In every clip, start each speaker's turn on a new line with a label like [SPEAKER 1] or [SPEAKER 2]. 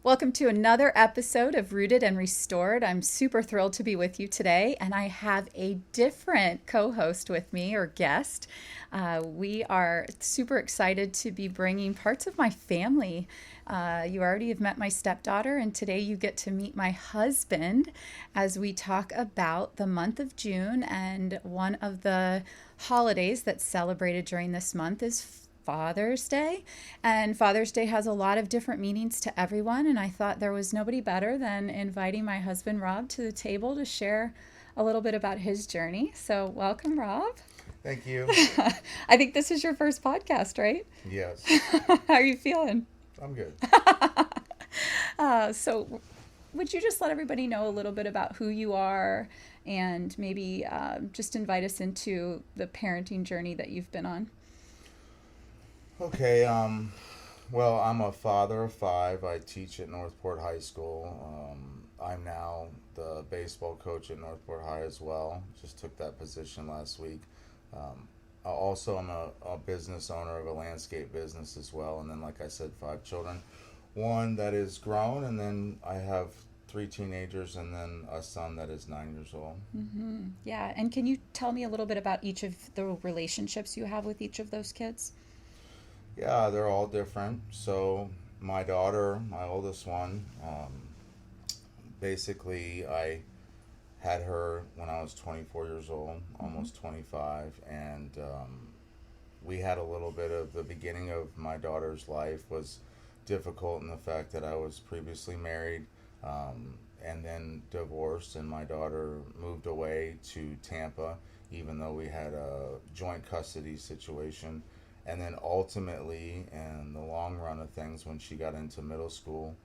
[SPEAKER 1] Welcome to another episode of Rooted and Restored. I'm super thrilled to be with you today, and I have a different co host with me or guest. We are super excited to be bringing parts of my family. You already have met my stepdaughter, and today you get to meet my husband as we talk about the month of June. And one of the holidays that's celebrated during this month is Father's Day. And Father's Day has a lot of different meanings to everyone. And I thought there was nobody better than inviting my husband, Rob, to the table to share a little bit about his journey. So, welcome, Rob.
[SPEAKER 2] Thank you.
[SPEAKER 1] I think this is your first podcast, right?
[SPEAKER 2] Yes,
[SPEAKER 1] How are you feeling?
[SPEAKER 2] I'm good.
[SPEAKER 1] So, would you just let everybody know a little bit about who you are and maybe just invite us into the parenting journey that you've been on?
[SPEAKER 2] Okay, well, I'm a father of five. I teach at Northport High School. I'm now the baseball coach at Northport High as well. Just took that position last week. Also, I'm a business owner of a landscape business as well. And then, like I said, five children. One that is grown, and then I have three teenagers, and then a son that is 9 years old.
[SPEAKER 1] Yeah. And can you tell me a little bit about each of the relationships you have with each of those kids?
[SPEAKER 2] Yeah, they're all different. So my daughter, my oldest one, basically I had her when I was 24 years old,
[SPEAKER 1] Mm-hmm.
[SPEAKER 2] almost 25, and we had a little bit of the beginning of my daughter's life was difficult in the fact that I was previously married, and then divorced, and my daughter moved away to Tampa, even though we had a joint custody situation. And then ultimately, in the long run of things, when she got into middle school,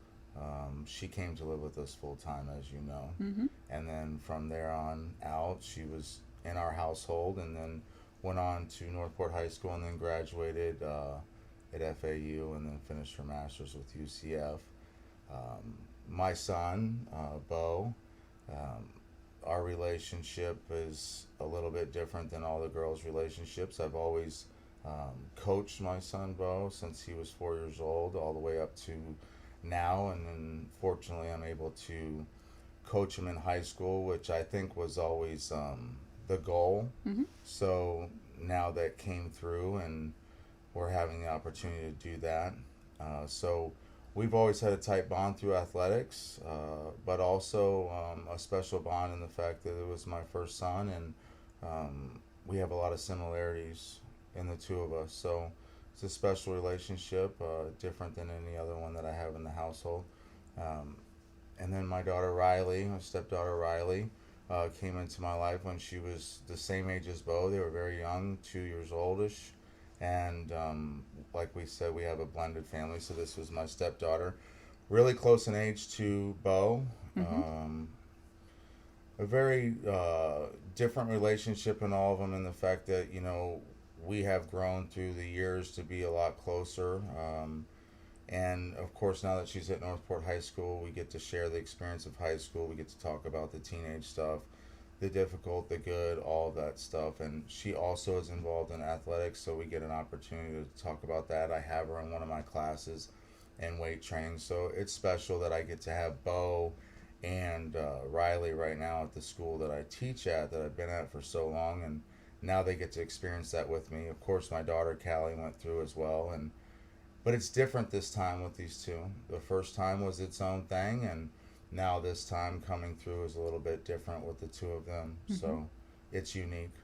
[SPEAKER 2] she came to live with us full time, as you know.
[SPEAKER 1] Mm-hmm.
[SPEAKER 2] And then from there on out, she was in our household, and then went on to Northport High School, and then graduated at FAU, and then finished her master's with UCF. My son, Bo, um, our relationship is a little bit different than all the girls' relationships. I've always coached my son Bo since he was 4 years old, all the way up to now, and then fortunately I'm able to coach him in high school, which I think was always the goal.
[SPEAKER 1] Mm-hmm.
[SPEAKER 2] So now that came through, and we're having the opportunity to do that. So we've always had a tight bond through athletics, but also a special bond in the fact that it was my first son, and we have a lot of similarities in the two of us. So it's a special relationship, different than any other one that I have in the household. Um, and then my daughter Riley, my stepdaughter Riley, came into my life when she was the same age as Bo. They were very young, 2 years oldish. And like we said, we have a blended family. So this was my stepdaughter, really close in age to Bo.
[SPEAKER 1] Mm-hmm.
[SPEAKER 2] A very different relationship in all of them, in the fact that, we have grown through the years to be a lot closer. And of course, now that she's at Northport High School, we get to share the experience of high school. We get to talk about the teenage stuff, the difficult, the good, all of that stuff. And she also is involved in athletics, so we get an opportunity to talk about that. I have her in one of my classes in weight training, so it's special that I get to have Bo and Riley right now at the school that I teach at, that I've been at for so long, and now they get to experience that with me. Of course, my daughter Callie went through as well, and but it's different this time with these two. The first time was its own thing, and now this time coming through is a little bit different with the two of them.
[SPEAKER 1] Mm-hmm.
[SPEAKER 2] So it's unique.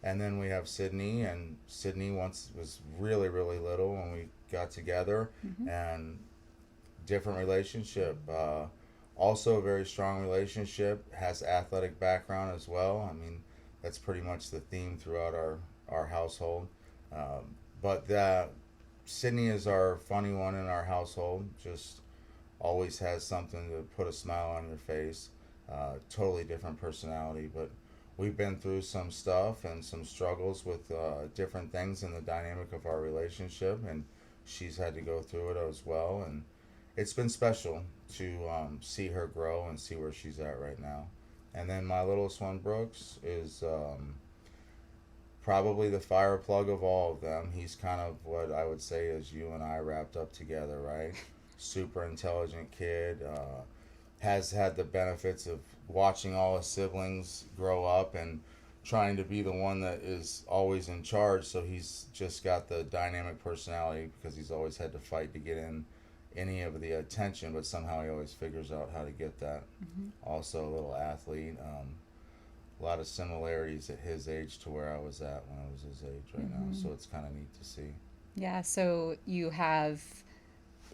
[SPEAKER 2] And then we have Sydney, and Sydney once was really, really little when we got together,
[SPEAKER 1] Mm-hmm.
[SPEAKER 2] and different relationship. Also a very strong relationship, has athletic background as well. I mean, that's pretty much the theme throughout our household. But Sydney is our funny one in our household. Just always has something to put a smile on your face. Totally different personality, but we've been through some stuff and some struggles with different things in the dynamic of our relationship, and she's had to go through it as well. And it's been special to see her grow and see where she's at right now. And then my littlest one, Brooks, is probably the fire plug of all of them. He's kind of what I would say is you and I wrapped up together, right? super intelligent kid. Has had the benefits of watching all his siblings grow up and trying to be the one that is always in charge. So he's just got the dynamic personality because he's always had to fight to get in any of the attention, but somehow he always figures out how to get that.
[SPEAKER 1] Hmm.
[SPEAKER 2] Also, a little athlete. A lot of similarities at his age to where I was at when I was his age right now.
[SPEAKER 1] Hmm.
[SPEAKER 2] So it's kind of neat to see.
[SPEAKER 1] Yeah, so you have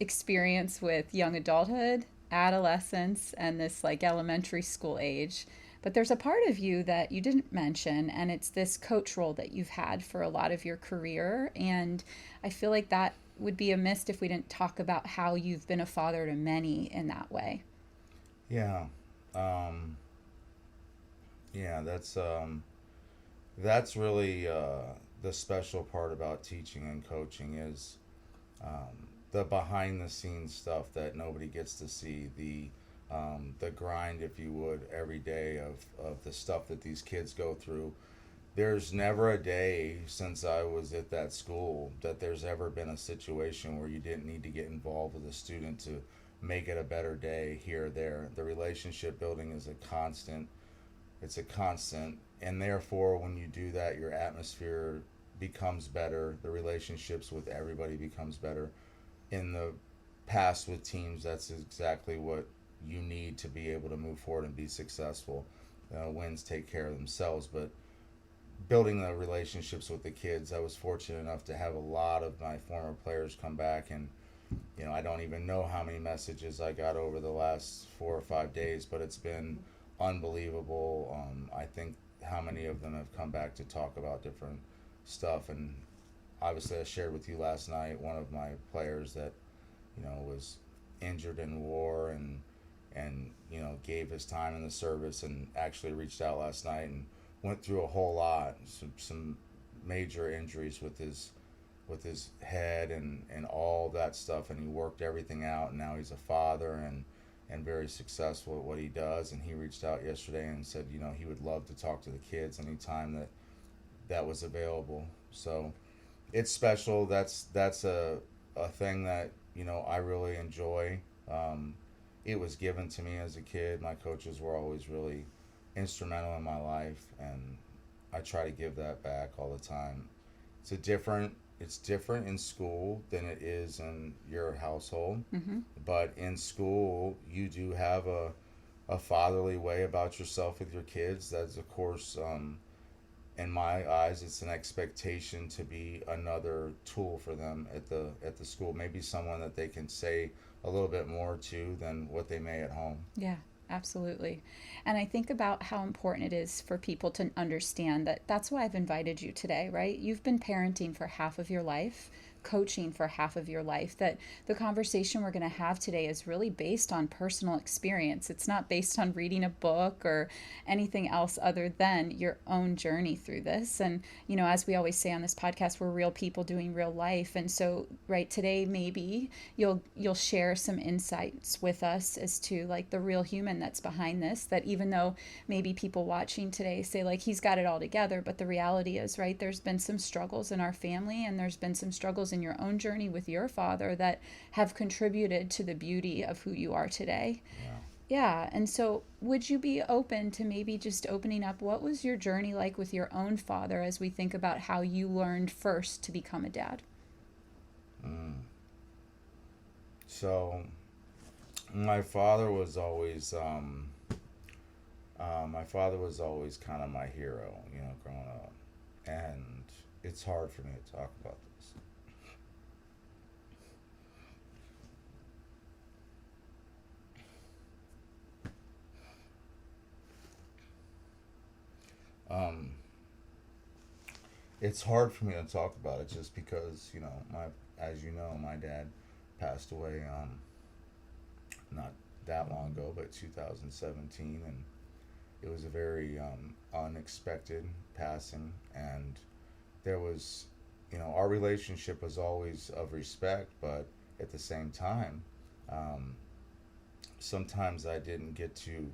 [SPEAKER 1] experience with young adulthood, adolescence, and this like elementary school age. But there's a part of you that you didn't mention, and it's this coach role that you've had for a lot of your career. And I feel like that would be amiss if we didn't talk about how you've been a father to many in that way.
[SPEAKER 2] Yeah. Um, yeah, that's really the special part about teaching and coaching is the behind the scenes stuff that nobody gets to see, the grind, if you would, every day of the stuff that these kids go through. There's never a day since I was at that school that there's ever been a situation where you didn't need to get involved with a student to make it a better day here or there. The relationship building is a constant. It's a constant, and therefore, when you do that, your atmosphere becomes better. The relationships with everybody becomes better. In the past with teams, that's exactly what you need to be able to move forward and be successful. Wins take care of themselves, but building the relationships with the kids, I was fortunate enough to have a lot of my former players come back, and I don't even know how many messages I got over the last 4 or 5 days, but it's been unbelievable. I think how many of them have come back to talk about different stuff, and obviously I shared with you last night one of my players that was injured in war and gave his time in the service and actually reached out last night and went through a whole lot, some major injuries with his head and all that stuff, and he worked everything out, and now he's a father and very successful at what he does. And he reached out yesterday and said he would love to talk to the kids anytime that was available. So it's special. That's a thing that I really enjoy. It was given to me as a kid. My coaches were always really instrumental in my life, and I try to give that back all the time. It's different in school than it is in your household,
[SPEAKER 1] Hmm.
[SPEAKER 2] but in school you do have a fatherly way about yourself with your kids. That's of course, in my eyes, it's an expectation to be another tool for them at the school. Maybe someone that they can say a little bit more to than what they may at home.
[SPEAKER 1] Yeah, absolutely. And I think about how important it is for people to understand that that's why I've invited you today, right? You've been parenting for half of your life, coaching for half of your life, that the conversation we're going to have today is really based on personal experience. It's not based on reading a book or anything else other than your own journey through this. And, as we always say on this podcast, we're real people doing real life. And so, right, today maybe you'll share some insights with us as to like the real human that's behind this, that even though maybe people watching today say like he's got it all together, but the reality is, right, there's been some struggles in our family, and there's been some struggles in your own journey with your father that have contributed to the beauty of who you are today.
[SPEAKER 2] Yeah.
[SPEAKER 1] Yeah, and so would you be open to maybe just opening up what was your journey like with your own father as we think about how you learned first to become a dad?
[SPEAKER 2] Mm. So my father was always kind of my hero, growing up, and it's hard for me to talk about this. Um, it's hard for me to talk about it just because as my dad passed away not that long ago, but 2017, and it was a very unexpected passing, and there was our relationship was always of respect, but at the same time, um, sometimes I didn't get to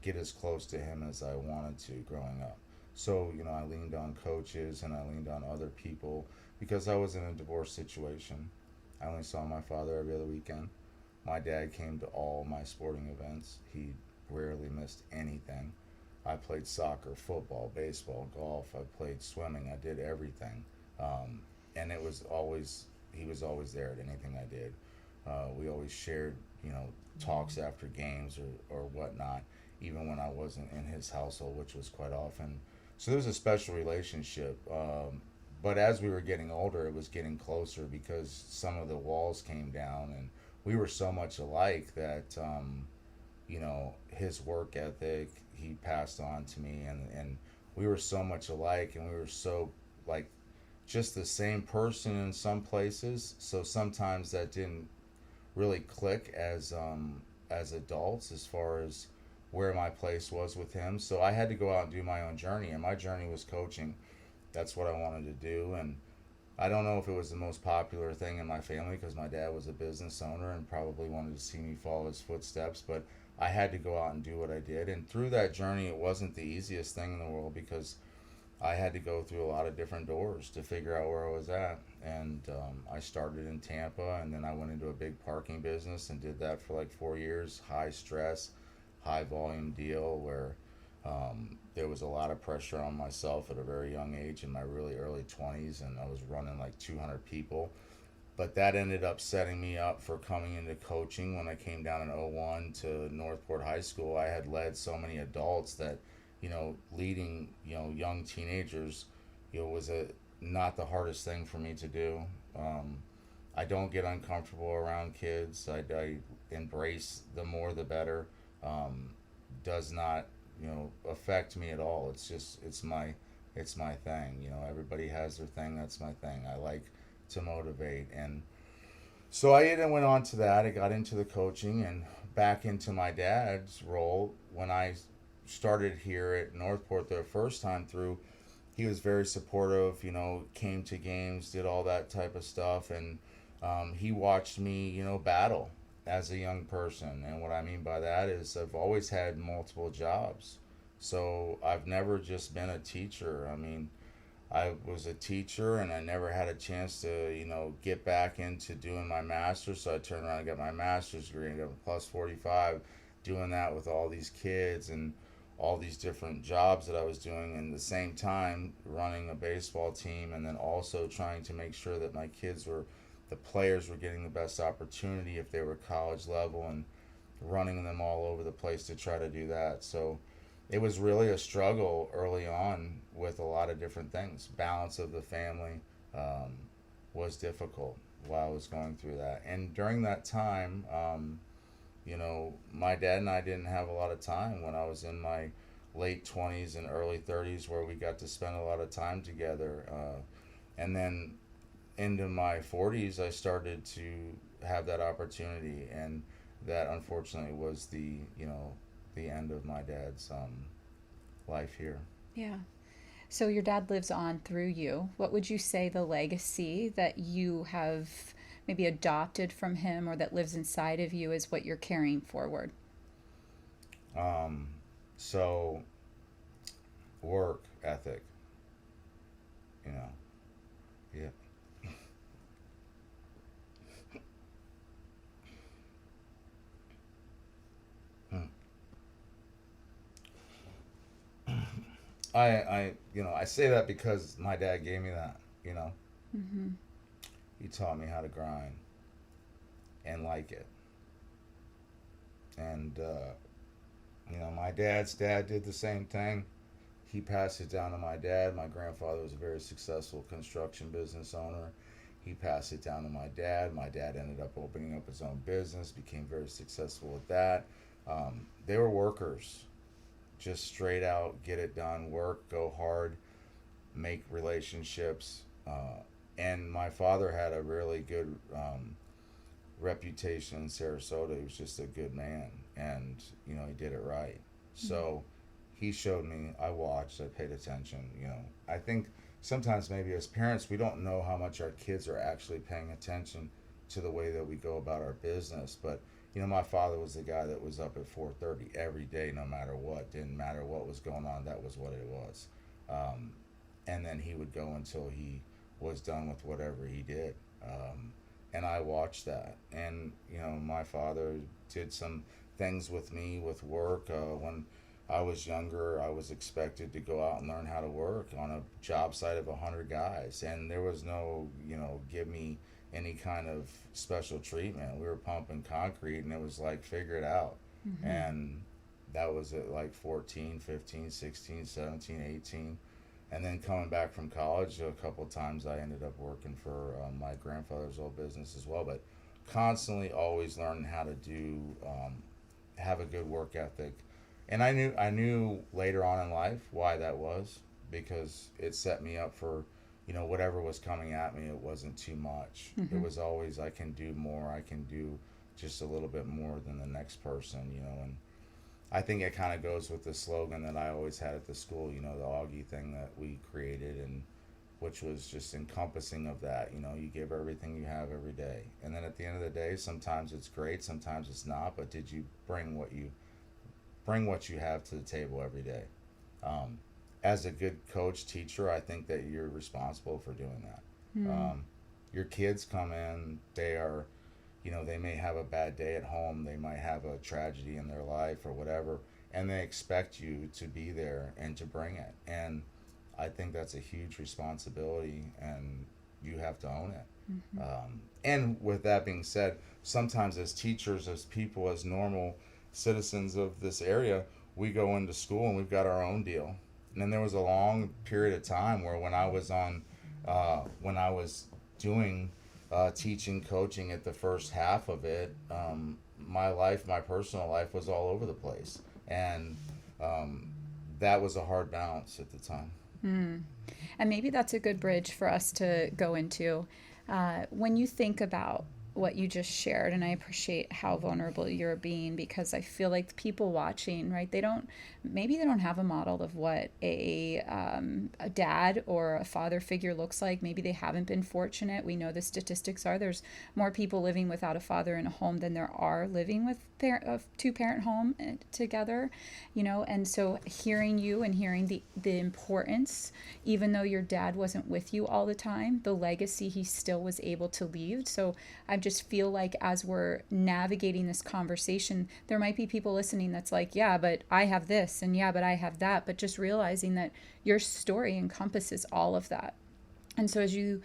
[SPEAKER 2] get as close to him as I wanted to growing up. So, I leaned on coaches and I leaned on other people because I was in a divorce situation. I only saw my father every other weekend. My dad came to all my sporting events. He rarely missed anything. I played soccer, football, baseball, golf. I played swimming. I did everything. And it was always, he was always there at anything I did. We always shared, talks after games or whatnot, even when I wasn't in his household, which was quite often. So there was a special relationship. But as we were getting older, it was getting closer because some of the walls came down, and we were so much alike that, his work ethic he passed on to me, and we were so much alike, and we were so like just the same person in some places. So sometimes that didn't really click as adults as far as where my place was with him. So I had to go out and do my own journey, and my journey was coaching. That's what I wanted to do, and I don't know if it was the most popular thing in my family because my dad was a business owner and probably wanted to see me follow his footsteps, but I had to go out and do what I did. And through that journey, it wasn't the easiest thing in the world because I had to go through a lot of different doors to figure out where I was at. And I started in Tampa, and then I went into a big parking business and did that for like 4 years. High stress, high volume deal where there was a lot of pressure on myself at a very young age in my really early 20s, and I was running like 200 people. But that ended up setting me up for coming into coaching when I came down in '01 to Northport High School. I had led so many adults that, leading, young teenagers, was not the hardest thing for me to do. I don't get uncomfortable around kids. I embrace the more the better. Does not, affect me at all. It's just, it's my thing. Everybody has their thing. That's my thing. I like to motivate. And so I even went on to that. I got into the coaching and back into my dad's role when I started here at Northport the first time through. He was very supportive, came to games, did all that type of stuff. And he watched me, battle as a young person. And what I mean by that is I've always had multiple jobs. So I've never just been a teacher. I mean, I was a teacher and I never had a chance to, get back into doing my master's. So I turned around and got my master's degree and got a plus 45, doing that with all these kids and all these different jobs that I was doing, and at the same time running a baseball team, and then also trying to make sure that my kids were, the players were getting the best opportunity if they were college level, and running them all over the place to try to do that. So it was really a struggle early on with a lot of different things. Balance of the family was difficult while I was going through that. And during that time, my dad and I didn't have a lot of time when I was in my late 20s and early 30s where we got to spend a lot of time together. And then into my 40s, I started to have that opportunity. And that unfortunately was the end of my dad's life here.
[SPEAKER 1] Yeah. So your dad lives on through you. What would you say the legacy that you have maybe adopted from him or that lives inside of you is what you're carrying forward?
[SPEAKER 2] So work ethic, you know, yeah. I say that because my dad gave me that, you know.
[SPEAKER 1] Mm-hmm.
[SPEAKER 2] He taught me how to grind and like it. And, my dad's dad did the same thing. He passed it down to my dad. My grandfather was a very successful construction business owner. He passed it down to my dad. My dad ended up opening up his own business, became very successful with that. They were workers, just straight out, get it done, work, go hard, make relationships. And my father had a really good reputation in Sarasota. He was just a good man, and he did it right. So he showed me. I watched. I paid attention. I think sometimes maybe as parents we don't know how much our kids are actually paying attention to the way that we go about our business. But my father was the guy that was up at 4:30 every day, no matter what. Didn't matter what was going on. That was what it was. And then he would go until he was done with whatever he did. and I watched that. And my father did some things with me with work. When I was younger, I was expected to go out and learn how to work on a job site of 100 guys, and there was no, give me any kind of special treatment. We were pumping concrete, and it was like, figure it out.
[SPEAKER 1] Mm-hmm.
[SPEAKER 2] And that was at like 14, 15, 16, 17, 18. And then coming back from college, a couple of times I ended up working for my grandfather's old business as well. But constantly always learning how to have a good work ethic. And I knew later on in life why that was, because it set me up for, whatever was coming at me, it wasn't too much. It
[SPEAKER 1] Mm-hmm.
[SPEAKER 2] was always, I can do more, I can do just a little bit more than the next person, and I think it kind of goes with the slogan that I always had at the school, the Augie thing that we created, and which was just encompassing of that. You give everything you have every day, and then at the end of the day, sometimes it's great, sometimes it's not. But did you bring what you have to the table every day? Um, as a good coach teacher, I think that you're responsible for doing that.
[SPEAKER 1] Mm-hmm.
[SPEAKER 2] Your kids come in, they may have a bad day at home, they might have a tragedy in their life or whatever, and they expect you to be there and to bring it. And I think that's a huge responsibility, and you have to own it.
[SPEAKER 1] Mm-hmm.
[SPEAKER 2] And with that being said, sometimes as teachers, as people, as normal citizens of this area, we go into school and we've got our own deal. And then there was a long period of time where when I was doing teaching, coaching at the first half of it, my personal life was all over the place. And um, that was a hard balance at the time.
[SPEAKER 1] Mm. And maybe that's a good bridge for us to go into. When you think about what you just shared, and I appreciate how vulnerable you're being, because I feel like the people watching, right, maybe they don't have a model of what a dad or a father figure looks like. Maybe they haven't been fortunate. We know the statistics are there's more people living without a father in a home than there are living with a two-parent home together, and so hearing you and hearing the importance, even though your dad wasn't with you all the time, the legacy he still was able to leave. So I just feel like as we're navigating this conversation, there might be people listening that's like, yeah, but I have this, and yeah, but I have that. But just realizing that your story encompasses all of that. And so as you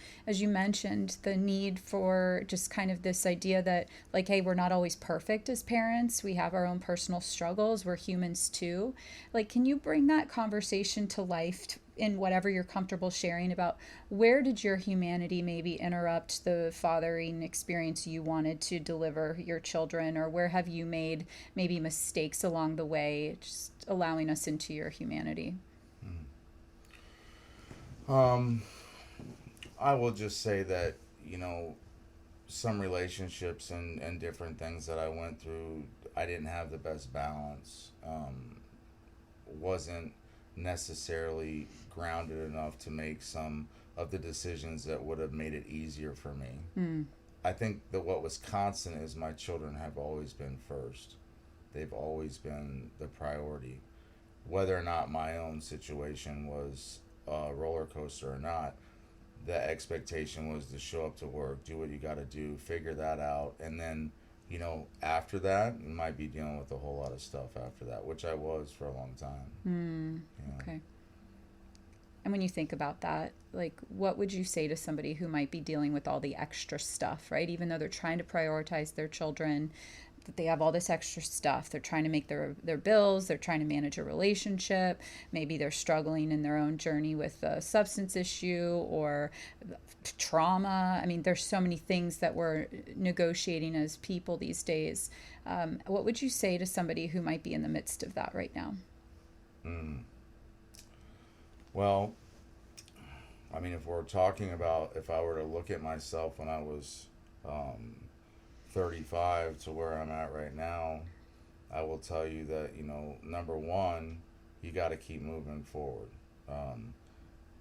[SPEAKER 1] mentioned, the need for just kind of this idea that, like, hey, we're not always perfect as parents, we have our own personal struggles, we're humans too. Like, can you bring that conversation to life in whatever you're comfortable sharing about where did your humanity maybe interrupt the fathering experience you wanted to deliver your children, or where have you made maybe mistakes along the way, just allowing us into your humanity?
[SPEAKER 2] Um, I will just say that, some relationships and different things that I went through, I didn't have the best balance. Wasn't necessarily grounded enough to make some of the decisions that would have made it easier for me.
[SPEAKER 1] Mm.
[SPEAKER 2] I think that what was constant is my children have always been first. They've always been the priority. Whether or not my own situation was a roller coaster or not, the expectation was to show up to work, do what you got to do, figure that out, and then, after that, you might be dealing with a whole lot of stuff after that, which I was for a long time.
[SPEAKER 1] Mm.
[SPEAKER 2] You know.
[SPEAKER 1] Okay. And when you think about that, like, what would you say to somebody who might be dealing with all the extra stuff, right? Even though they're trying to prioritize their children, that they have all this extra stuff. They're trying to make their bills, they're trying to manage a relationship, maybe they're struggling in their own journey with a substance issue or trauma. I mean, there's so many things that we're negotiating as people these days. What would you say to somebody who might be in the midst of that right now?
[SPEAKER 2] Mm. Well, I mean, if we're talking about if I were to look at myself when I was um, 35 to where I'm at right now, I will tell you that, number one, you got to keep moving forward. Um,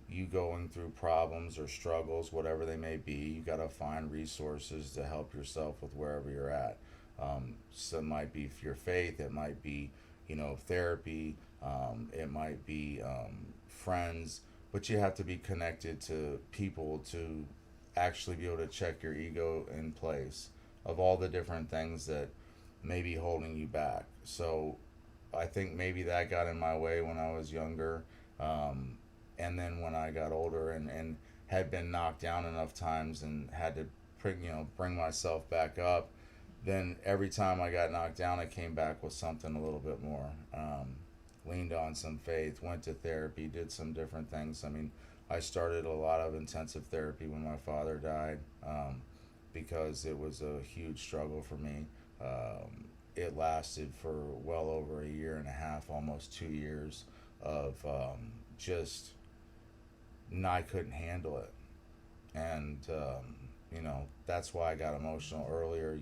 [SPEAKER 2] you going through problems or struggles, whatever they may be, you got to find resources to help yourself with wherever you're at. So it might be for your faith, it might be, therapy, it might be friends, but you have to be connected to people to actually be able to check your ego in place of all the different things that may be holding you back. So I think maybe that got in my way when I was younger. Um, and then when I got older and had been knocked down enough times and had to bring myself back up, then every time I got knocked down, I came back with something a little bit more. Leaned on some faith, went to therapy, did some different things. I mean, I started a lot of intensive therapy when my father died, because it was a huge struggle for me. It lasted for well over a year and a half, almost 2 years of just, I couldn't handle it. And that's why I got emotional earlier.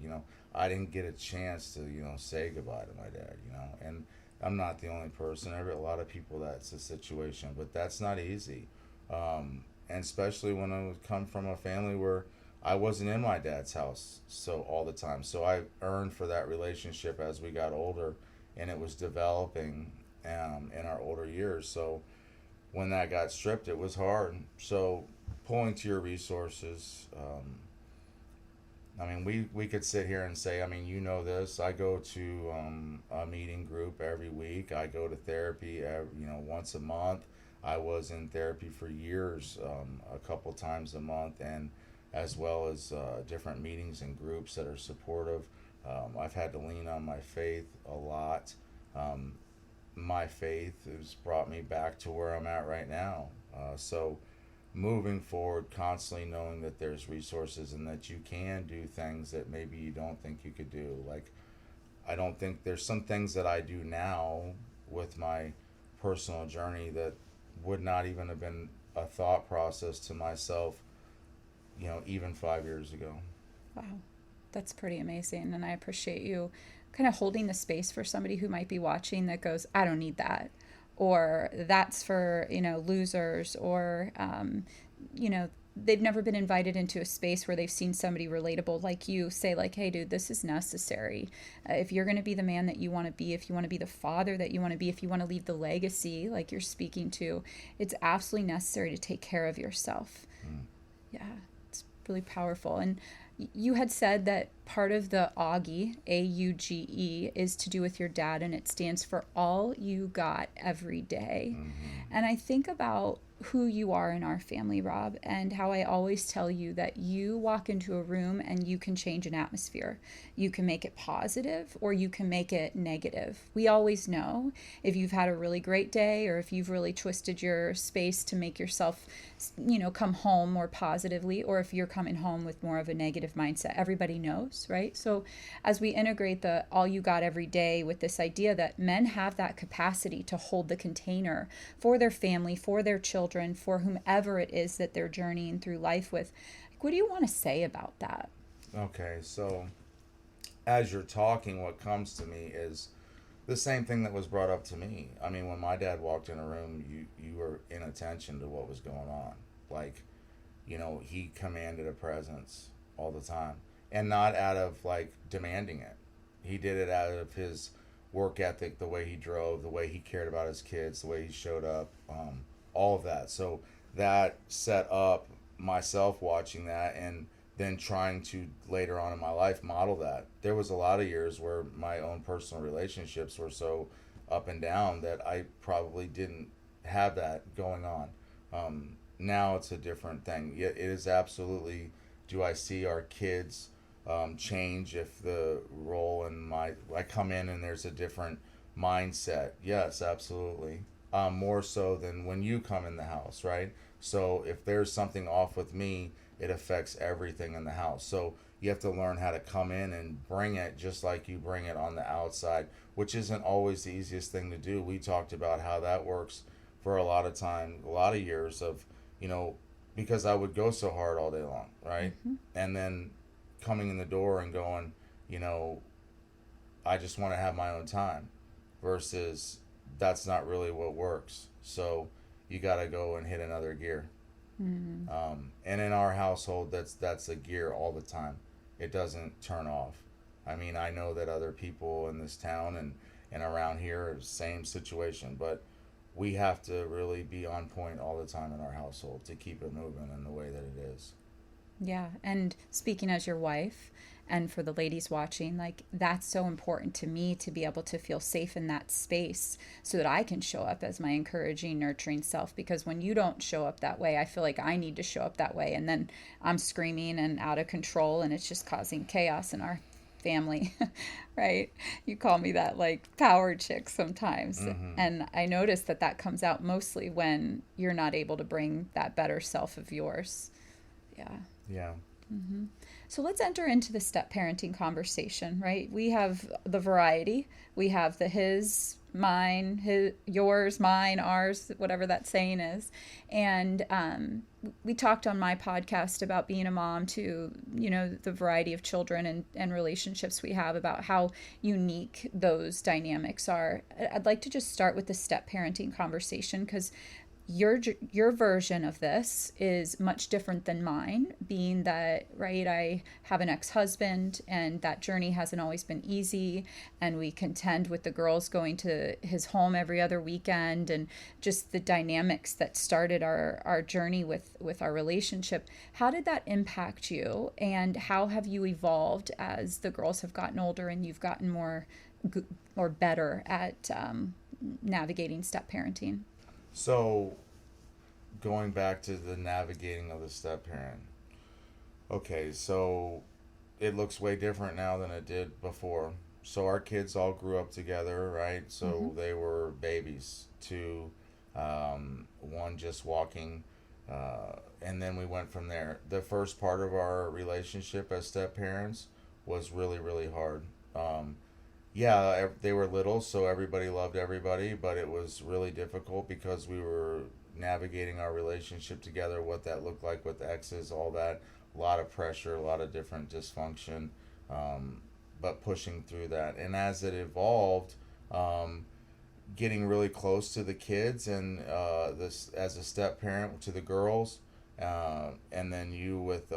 [SPEAKER 2] I didn't get a chance to say goodbye to my dad. And I'm not the only person. A lot of people, that's the situation, but that's not easy. And especially when I come from a family where I wasn't in my dad's house so all the time. So I earned for that relationship as we got older, and it was developing in our older years. So when that got stripped, it was hard. So pulling to your resources. I mean, we could sit here and say, I mean, this. I go to a meeting group every week. I go to therapy, once a month. I was in therapy for years, a couple times a month, and as well as different meetings and groups that are supportive. I've had to lean on my faith a lot. My faith has brought me back to where I'm at right now. So moving forward, constantly knowing that there's resources and that you can do things that maybe you don't think you could do. Like, I don't think there's some things that I do now with my personal journey that would not even have been a thought process to myself, even 5 years ago.
[SPEAKER 1] Wow, that's pretty amazing. And I appreciate you kind of holding the space for somebody who might be watching that goes, I don't need that. Or that's for, losers, or, they've never been invited into a space where they've seen somebody relatable like you say, like, hey, dude, this is necessary. If you're going to be the man that you want to be, if you want to be the father that you want to be, if you want to leave the legacy like you're speaking to, it's absolutely necessary to take care of yourself.
[SPEAKER 2] Mm.
[SPEAKER 1] Yeah, it's really powerful. And you had said that part of the AUGE, AUGE, is to do with your dad, and it stands for all you got every day.
[SPEAKER 2] Mm-hmm.
[SPEAKER 1] And I think about who you are in our family, Rob, and how I always tell you that you walk into a room and you can change an atmosphere. You can make it positive or you can make it negative. We always know if you've had a really great day or if you've really twisted your space to make yourself, come home more positively, or if you're coming home with more of a negative mindset. Everybody knows, right? So as we integrate the all you got every day with this idea that men have that capacity to hold the container for their family, for their children, for whomever it is that they're journeying through life with. What do you want to say about that?
[SPEAKER 2] Okay, so as you're talking, what comes to me is the same thing that was brought up to me. I mean, when my dad walked in a room, you were in attention to what was going on. Like, he commanded a presence all the time, and not out of like demanding it. He did it out of his work ethic, the way he drove, the way he cared about his kids, the way he showed up, all of that. So that set up myself watching that, and then trying to later on in my life model that. There was a lot of years where my own personal relationships were so up and down that I probably didn't have that going on. Now it's a different thing. It is absolutely. Do I see our kids change if the role in I come in and there's a different mindset? Yes, absolutely. More so than when you come in the house, right? So if there's something off with me, it affects everything in the house. So you have to learn how to come in and bring it just like you bring it on the outside, which isn't always the easiest thing to do. We talked about how that works for a lot of time, a lot of years of, because I would go so hard all day long, right?
[SPEAKER 1] Mm-hmm.
[SPEAKER 2] And then coming in the door and going, I just want to have my own time, versus that's not really what works. So you got to go and hit another gear.
[SPEAKER 1] Mm-hmm.
[SPEAKER 2] And in our household, that's a gear all the time. It doesn't turn off. I mean, I know that other people in this town and around here are the same situation, but we have to really be on point all the time in our household to keep it moving in the way that it is.
[SPEAKER 1] Yeah. And speaking as your wife, and for the ladies watching, like that's so important to me to be able to feel safe in that space so that I can show up as my encouraging, nurturing self. Because when you don't show up that way, I feel like I need to show up that way. And then I'm screaming and out of control, and it's just causing chaos in our family, right? You call me that like power chick sometimes.
[SPEAKER 2] Mm-hmm.
[SPEAKER 1] And I notice that that comes out mostly when you're not able to bring that better self of yours. Yeah.
[SPEAKER 2] Yeah.
[SPEAKER 1] So let's enter into the step parenting conversation, right? We have the variety. We have the his, mine, his, yours, mine, ours, whatever that saying is. And we talked on my podcast about being a mom to, the variety of children and relationships we have, about how unique those dynamics are. I'd like to just start with the step parenting conversation because your version of this is much different than mine, being that, right, I have an ex-husband and that journey hasn't always been easy, and we contend with the girls going to his home every other weekend, and just the dynamics that started our journey with our relationship. How did that impact you, and how have you evolved as the girls have gotten older and you've gotten more or better at navigating step parenting?
[SPEAKER 2] So, going back to the navigating of the step parent. Okay, so it looks way different now than it did before. So our kids all grew up together, right?
[SPEAKER 1] Mm-hmm.
[SPEAKER 2] So they were babies to one just walking, and then we went from there. The first part of our relationship as step parents was really, really hard. Yeah, they were little, so everybody loved everybody, but it was really difficult because we were navigating our relationship together, what that looked like with exes, all that. A lot of pressure, a lot of different dysfunction, um, but pushing through that. And as it evolved, um, getting really close to the kids and this as a step parent to the girls, and then you with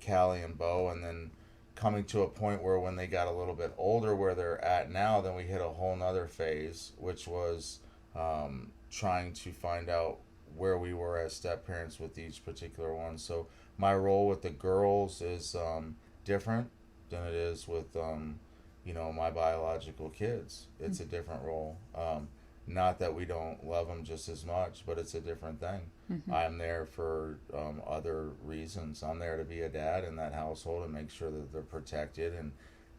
[SPEAKER 2] Callie and Bo, and then coming to a point where when they got a little bit older, where they're at now, then we hit a whole nother phase, which was trying to find out where we were as step parents with each particular one. So my role with the girls is different than it is with my biological kids. It's a different role. Not that we don't love them just as much, but it's a different thing.
[SPEAKER 1] Mm-hmm.
[SPEAKER 2] I'm there for other reasons. I'm there to be a dad in that household and make sure that they're protected and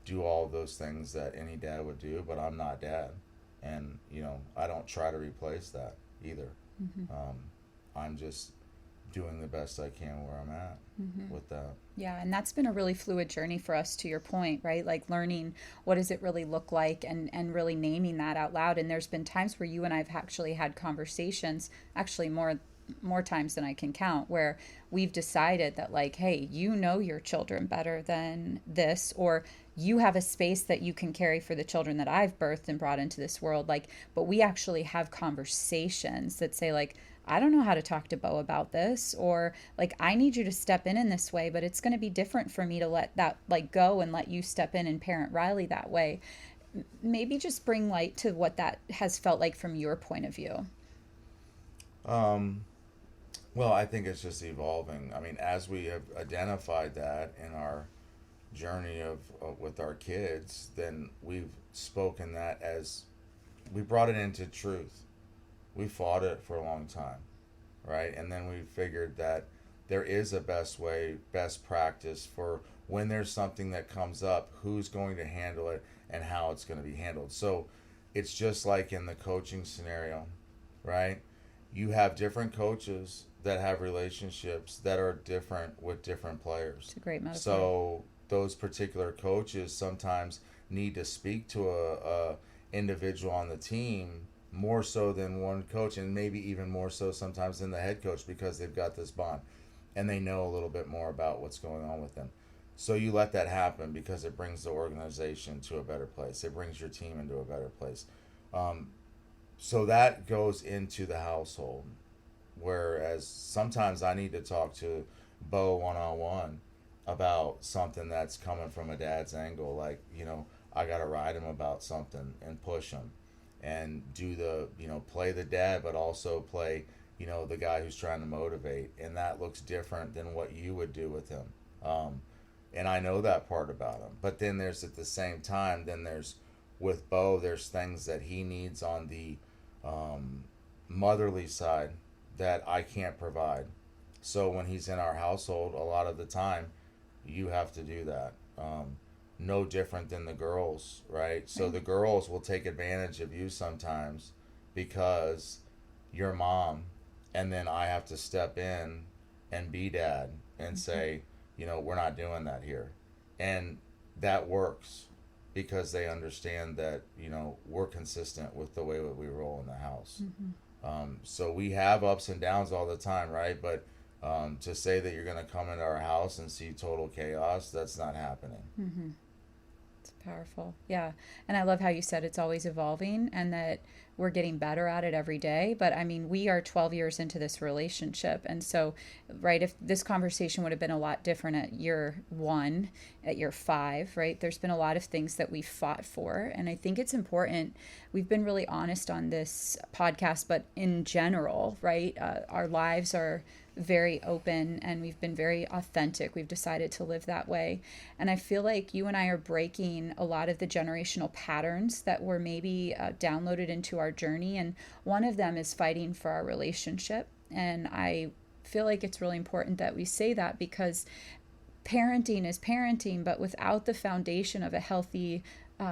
[SPEAKER 2] do all of those things that any dad would do, but I'm not dad. And, I don't try to replace that either.
[SPEAKER 1] Mm-hmm.
[SPEAKER 2] I'm just doing the best I can where I'm at
[SPEAKER 1] Mm-hmm.
[SPEAKER 2] with that.
[SPEAKER 1] Yeah, and that's been a really fluid journey for us, to your point, right? Like learning what does it really look like, and really naming that out loud. And there's been times where you and I've actually had conversations, actually more times than I can count, where we've decided that, like, hey, you know your children better than this, or you have a space that you can carry for the children that I've birthed and brought into this world. Like, but we actually have conversations that say, like, I don't know how to talk to Bo about this, or like, I need you to step in this way, but it's going to be different for me to let that like go and let you step in and parent Riley that way. Maybe just bring light to what that has felt like from your point of view.
[SPEAKER 2] Um, well, I think it's just evolving. I mean, as we have identified that in our journey of with our kids, then we've spoken that as we brought it into truth. We fought it for a long time, right? And then we figured that there is a best way, best practice for when there's something that comes up, who's going to handle it and how it's going to be handled. So it's just like in the coaching scenario, right? You have different coaches that have relationships that are different with different players.
[SPEAKER 1] It's a great metaphor.
[SPEAKER 2] So those particular coaches sometimes need to speak to a individual on the team more so than one coach, and maybe even more so sometimes than the head coach, because they've got this bond and they know a little bit more about what's going on with them. So you let that happen because it brings the organization to a better place. It brings your team into a better place. Um, so that goes into the household. Whereas sometimes I need to talk to Bo one on one about something that's coming from a dad's angle. Like, I got to ride him about something and push him and do the, play the dad, but also play the guy who's trying to motivate, and that looks different than what you would do with him. Um, and I know that part about him. But then there's at the same time, then there's with Bo, there's things that he needs on the um, motherly side that I can't provide. So when he's in our household, a lot of the time, you have to do that. No different than the girls, right? So
[SPEAKER 1] Right.
[SPEAKER 2] the girls will take advantage of you sometimes because you're mom, and then I have to step in and be dad and
[SPEAKER 1] Mm-hmm.
[SPEAKER 2] say, we're not doing that here. And that works because they understand that, we're consistent with the way that we roll in the house.
[SPEAKER 1] Mm-hmm.
[SPEAKER 2] So we have ups and downs all the time, right? But to say that you're going to come into our house and see total chaos, that's not happening.
[SPEAKER 1] Mm-hmm. It's powerful. Yeah. And I love how you said it's always evolving and that we're getting better at it every day. But I mean, we are 12 years into this relationship. And so, right, if this conversation would have been a lot different at year one, at year five, right, there's been a lot of things that we've fought for. And I think it's important. We've been really honest on this podcast, but in general, right, our lives are very open and we've been very authentic. We've decided to live that way. And I feel like you and I are breaking a lot of the generational patterns that were maybe downloaded into our journey. And one of them is fighting for our relationship. And I feel like it's really important that we say that because parenting is parenting, but without the foundation of a healthy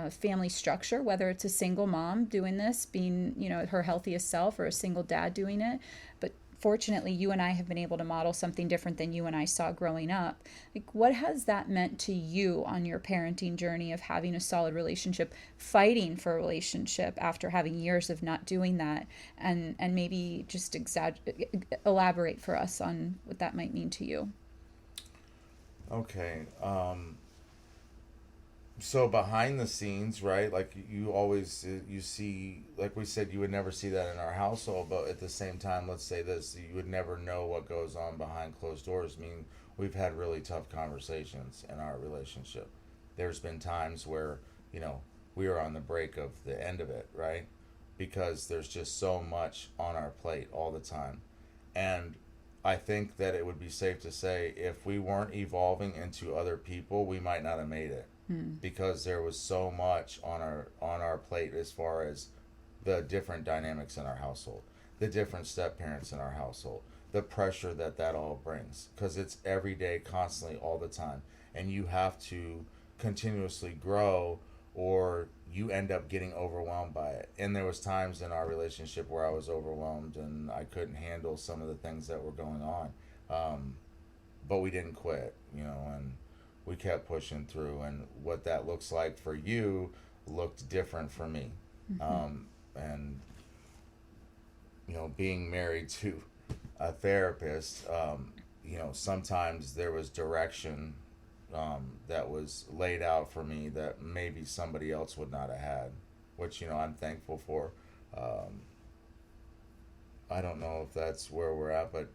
[SPEAKER 1] family structure, whether it's a single mom doing this, being, her healthiest self, or a single dad doing it. But fortunately, you and I have been able to model something different than you and I saw growing up. Like, what has that meant to you on your parenting journey of having a solid relationship, fighting for a relationship after having years of not doing that? And maybe just elaborate for us on what that might mean to you.
[SPEAKER 2] Okay. So behind the scenes, right? Like you always you see, like we said, you would never see that in our household. But at the same time, let's say this: you would never know what goes on behind closed doors. I mean, we've had really tough conversations in our relationship. There's been times where we are on the break of the end of it, right? Because there's just so much on our plate all the time, and I think that it would be safe to say if we weren't evolving into other people, we might not have made it
[SPEAKER 1] Hmm.
[SPEAKER 2] because there was so much on our plate as far as the different dynamics in our household, the different step parents in our household, the pressure that all brings because it's every day, constantly, all the time, and you have to continuously grow or you end up getting overwhelmed by it. And there was times in our relationship where I was overwhelmed and I couldn't handle some of the things that were going on. Um, but we didn't quit, and we kept pushing through. And what that looks like for you looked different for me.
[SPEAKER 1] Mm-hmm.
[SPEAKER 2] And being married to a therapist, sometimes there was direction that was laid out for me that maybe somebody else would not have had, which I'm thankful for. Um, I don't know if that's where we're at, but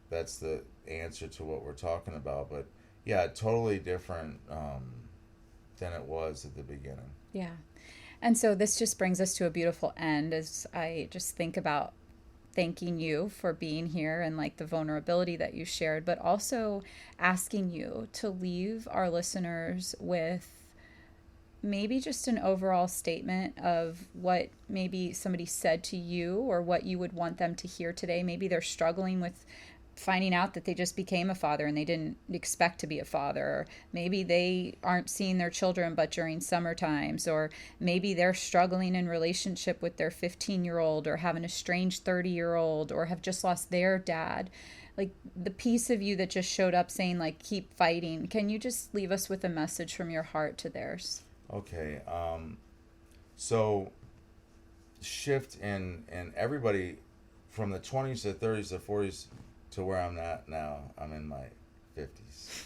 [SPEAKER 2] that's the answer to what we're talking about. But yeah, totally different than it was at the beginning.
[SPEAKER 1] Yeah. And so this just brings us to a beautiful end as I just think about thanking you for being here and like the vulnerability that you shared, but also asking you to leave our listeners with maybe just an overall statement of what maybe somebody said to you or what you would want them to hear today. Maybe they're struggling with finding out that they just became a father and they didn't expect to be a father, or maybe they aren't seeing their children but during summer times, or maybe they're struggling in relationship with their 15-year-old or have an estranged 30-year-old or have just lost their dad. Like the piece of you that just showed up saying like keep fighting, can you just leave us with a message from your heart to theirs?
[SPEAKER 2] Okay. So shift in everybody from the 20s to 30s to 40s to where I'm at now. I'm in my 50s.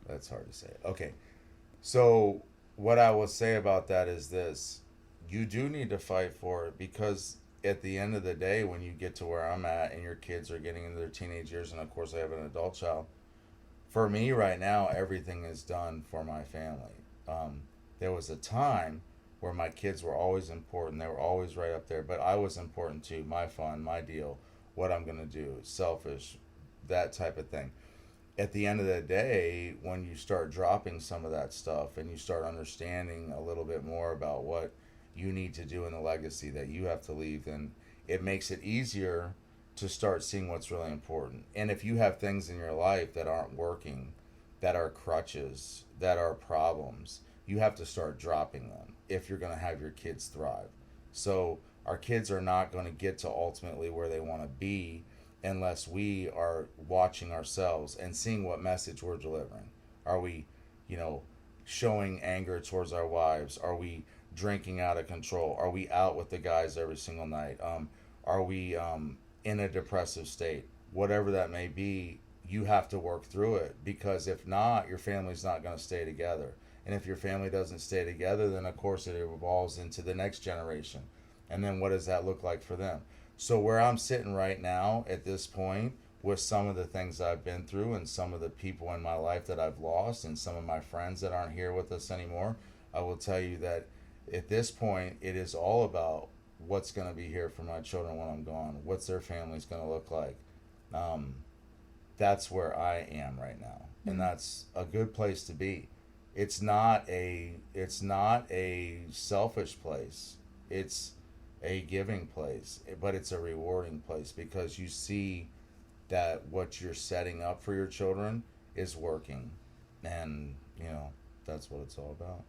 [SPEAKER 2] That's hard to say. Okay. So what I will say about that is this: you do need to fight for it because at the end of the day, when you get to where I'm at and your kids are getting into their teenage years, and of course I have an adult child, for me right now, everything is done for my family. There was a time where my kids were always important. They were always right up there, but I was important too. My fun, my deal, what I'm going to do, selfish, that type of thing. At the end of the day, when you start dropping some of that stuff and you start understanding a little bit more about what you need to do in the legacy that you have to leave, then it makes it easier to start seeing what's really important. And if you have things in your life that aren't working, that are crutches, that are problems, you have to start dropping them if you're going to have your kids thrive. So our kids are not going to get to ultimately where they want to be unless we are watching ourselves and seeing what message we're delivering. Are we, you know, showing anger towards our wives? Are we drinking out of control? Are we out with the guys every single night? Are we in a depressive state? Whatever that may be, you have to work through it, because if not, your family's not going to stay together. And if your family doesn't stay together, then of course it evolves into the next generation. And then what does that look like for them? So where I'm sitting right now at this point, with some of the things I've been through and some of the people in my life that I've lost and some of my friends that aren't here with us anymore, I will tell you that at this point it is all about what's going to be here for my children when I'm gone. What's their families going to look like? That's where I am right now, and that's a good place to be. It's not a selfish place. It's a giving place, but it's a rewarding place, because you see that what you're setting up for your children is working, and that's what it's all about.